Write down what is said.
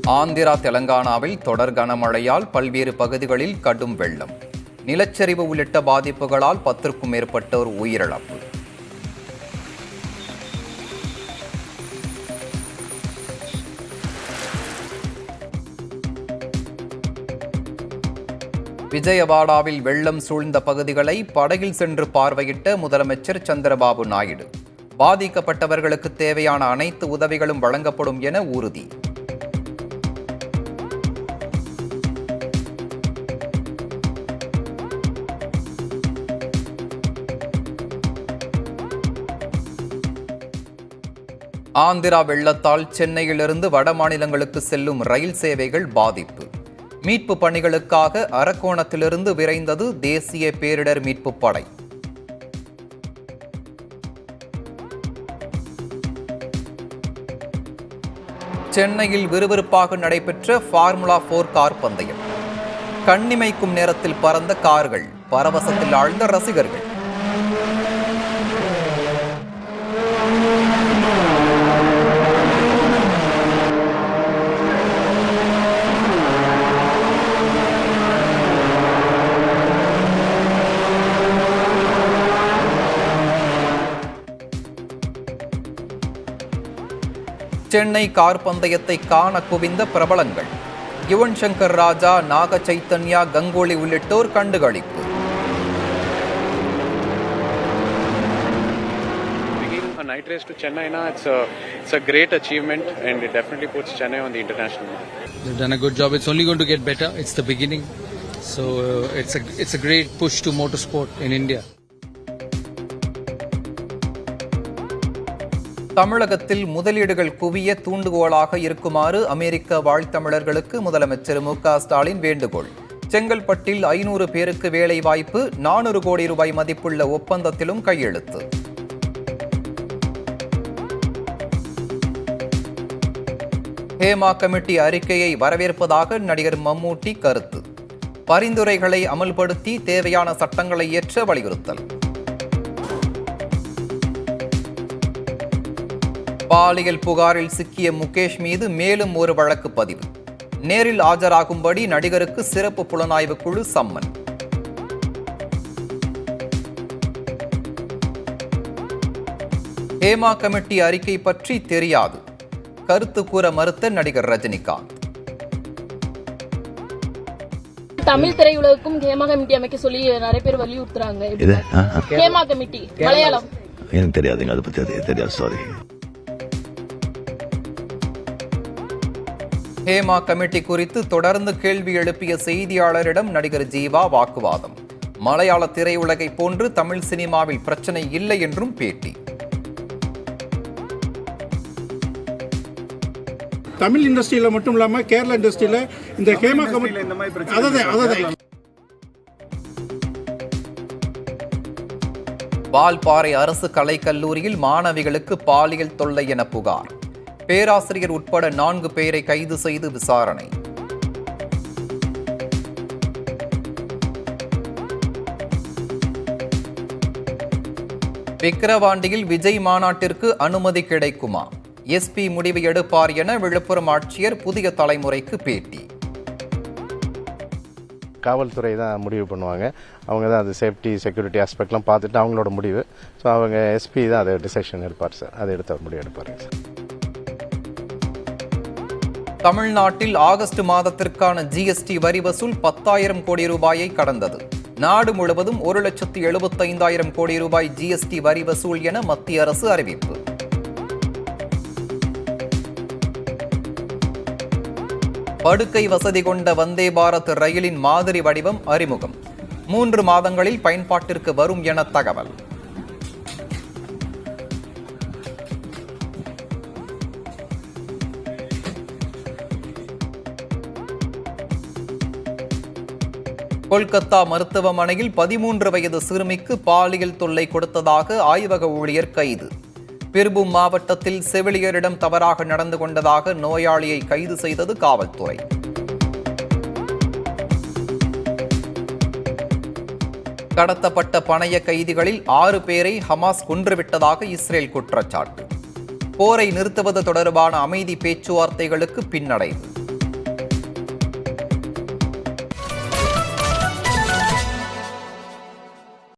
ஆந்திரா தெலங்கானாவில் தொடர் கனமழையால் பல்வேறு பகுதிகளில் கடும் வெள்ளம், நிலச்சரிவு உள்ளிட்ட பாதிப்புகளால் 10க்கும் மேற்பட்டோர் உயிரிழப்பு. விஜயவாடாவில் வெள்ளம் சூழ்ந்த பகுதிகளை படகில் சென்று பார்வையிட்ட முதலமைச்சர் சந்திரபாபு நாயுடு, பாதிக்கப்பட்டவர்களுக்கு தேவையான அனைத்து உதவிகளும் வழங்கப்படும் என உறுதி. ஆந்திரா வெள்ளத்தால் சென்னையிலிருந்து வட மாநிலங்களுக்கு செல்லும் ரயில் சேவைகள் பாதிப்பு. மீட்பு பணிகளுக்காக அரக்கோணத்திலிருந்து விரைந்தது தேசிய பேரிடர் மீட்பு படை. சென்னையில் விறுவிறுப்பாக நடைபெற்ற ஃபார்முலா 4 கார் பந்தயம். கண்ணிமைக்கும் நேரத்தில் பறந்த கார்கள், பரவசத்தில் ஆழ்ந்த ரசிகர்கள். சென்னை கார் பந்தயத்தை காண குவிந்த பிரபலங்கள். யுவன் சங்கர் ராஜா, நாக சைத்தன்யா, கங்குலி உள்ளிட்டோர் கண்டுகளிப்பு. A night race to Chennai, it's a great achievement and it definitely puts Chennai on the international map. They've done a good job. It's only going to get better. It's the beginning. So it's a great push to motorsport in India. தமிழகத்தில் முதலீடுகள் குவிய தூண்டுகோலாக இருக்குமாறு அமெரிக்க வாழ்த்தமிழர்களுக்கு முதலமைச்சர் மு.க. ஸ்டாலின் வேண்டுகோள். செங்கல்பட்டில் 500 பேருக்கு வேலை வாய்ப்பு, 400 கோடி ரூபாய் மதிப்புள்ள ஒப்பந்தத்திலும் கையெழுத்து. ஹேமா கமிட்டி அறிக்கையை வரவேற்பதாக நடிகர் மம்மூட்டி கருத்து. பரிந்துரைகளை அமல்படுத்தி தேவையான சட்டங்களை இயற்ற வலியுறுத்தல். பாலியல் புகாரில் சிக்கிய முகேஷ் மீது மேலும் ஒரு வழக்கு பதிவு. நேரில் ஆஜராகும்படி நடிகருக்கு சிறப்பு புலனாய்வு குழு சம்மன். ஹேமா கமிட்டி அறிக்கை பற்றி தெரியாது, கருத்து கூற மறுத்த நடிகர் ரஜினிகாந்த். தமிழ் திரையுலகுக்கும் ஹேமா கமிட்டி அமைக்க சொல்லி நிறைய பேர் வலியுறுத்துறாங்க. ஹேமா கமிட்டி மலையாளம் எனக்கு தெரியாதுங்க, அதை பத்தி தெரியாது, சாரி. ஹேமா கமிட்டி குறித்து தொடர்ந்து கேள்வி எழுப்பிய செய்தியாளரிடம் நடிகர் ஜீவா வாக்குவாதம். மலையாள திரையுலகை போன்று தமிழ் சினிமாவில் பிரச்சனை இல்லை என்றும் பேட்டி. தமிழ் இண்டஸ்ட்ரியில மட்டும் இல்லாம கேரளா இண்டஸ்ட்ரியில இந்த ஹேமா கமிட்டி வால்பாறை அரசு கலைக்கல்லூரியில் மாணவிகளுக்கு பாலியல் தொல்லை என புகார். பேராசிரியர் உட்பட 4 பேரை கைது செய்து விசாரணை. விக்கிரவாண்டியில் விஜய் மாநாட்டிற்கு அனுமதி கிடைக்குமா? எஸ்பி முடிவு எடுப்பார் என விழுப்புரம் ஆட்சியர் புதிய தலைமுறைக்கு பேட்டி. காவல்துறை தான் முடிவு பண்ணுவாங்க. அவங்க தான் அது சேஃப்டி செக்யூரிட்டி ஆஸ்பெக்ட்லாம் பார்த்துட்டு அவங்களோட முடிவு. ஸோ அவங்க எஸ்பி தான் அதை டிசிஷன் எடுப்பார் சார். அதை எடுத்து அவர் முடிவு எடுப்பாருங்க சார். தமிழ்நாட்டில் ஆகஸ்ட் மாதத்திற்கான ஜிஎஸ்டி வரி வசூல் 10,000 கோடி ரூபாயை கடந்தது. நாடு முழுவதும் 1,75,000 கோடி ரூபாய் ஜிஎஸ்டி வரி வசூல் என மத்திய அரசு அறிவிப்பு. படுக்கை வசதி கொண்ட வந்தே பாரத் ரயிலின் மாதிரி வடிவம் அறிமுகம். 3 மாதங்களில் பயன்பாட்டிற்கு வரும் என தகவல். கொல்கத்தா மருத்துவமனையில் 13 வயது சிறுமிக்கு பாலியல் தொல்லை கொடுத்ததாக ஆய்வக ஊழியர் கைது. பிர்பூம் மாவட்டத்தில் செவிலியரிடம் தவறாக நடந்து கொண்டதாக நோயாளியை கைது செய்தது காவல்துறை. கடத்தப்பட்ட பணைய கைதிகளில் 6 பேரை ஹமாஸ் கொன்றுவிட்டதாக இஸ்ரேல் குற்றச்சாட்டு. போரை நிறுத்துவது தொடர்பான அமைதி பேச்சுவார்த்தைகளுக்கு பின்னடைவு.